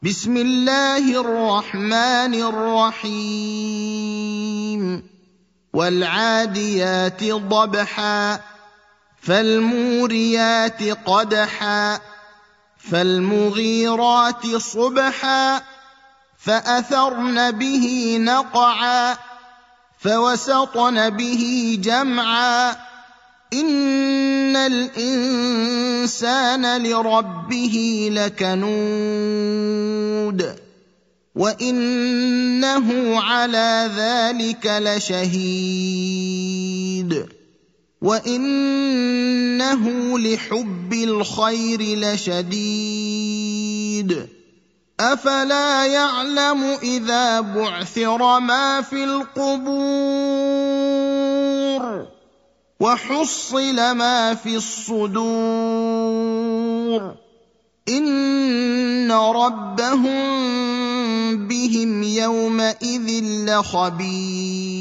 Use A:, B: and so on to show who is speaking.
A: بسم الله الرحمن الرحيم والعاديات ضبحا فالموريات قدحا فالمغيرات صبحا فأثرن به نقعا فوسطن به جمعا إن الإنسان لربه لكنود وإنه على ذلك لشهيد وإنه لحب الخير لشديد أفلا يعلم إذا بعثر ما في القبور وحصل ما في الصدور إن ربهم بهم يومئذ لخبير